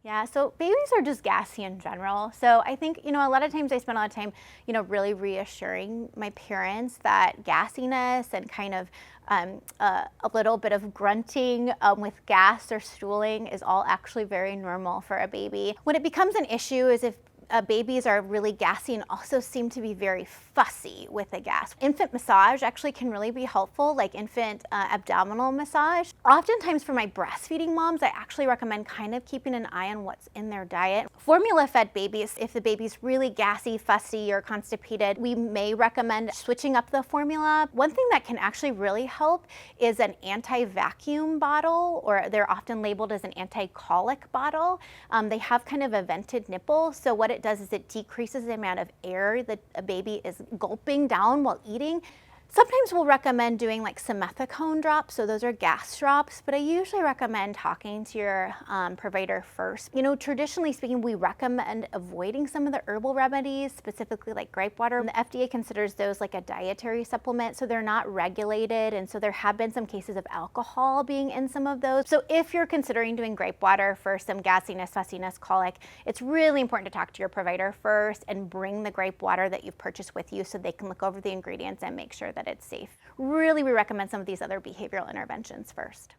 Yeah, so babies are just gassy in general. So I think, a lot of times I spend a lot of time, really reassuring my parents that gassiness and kind of a little bit of grunting with gas or stooling is all actually very normal for a baby. When it becomes an issue is if babies are really gassy and also seem to be very fussy with the gas. Infant massage actually can really be helpful, like infant abdominal massage. Oftentimes for my breastfeeding moms, I actually recommend kind of keeping an eye on what's in their diet. Formula-fed babies, if the baby's really gassy, fussy, or constipated, we may recommend switching up the formula. One thing that can actually really help is an anti-vacuum bottle, or they're often labeled as an anti-colic bottle. They have kind of a vented nipple, so what it does is it decreases the amount of air that a baby is gulping down while eating. Sometimes we'll recommend doing like simethicone drops, so those are gas drops, but I usually recommend talking to your provider first. Traditionally speaking, we recommend avoiding some of the herbal remedies, specifically like grape water. The FDA considers those like a dietary supplement, so they're not regulated, and so there have been some cases of alcohol being in some of those. So if you're considering doing grape water for some gassiness, fussiness, colic, it's really important to talk to your provider first and bring the grape water that you've purchased with you so they can look over the ingredients and make sure that it's safe. Really, we recommend some of these other behavioral interventions first.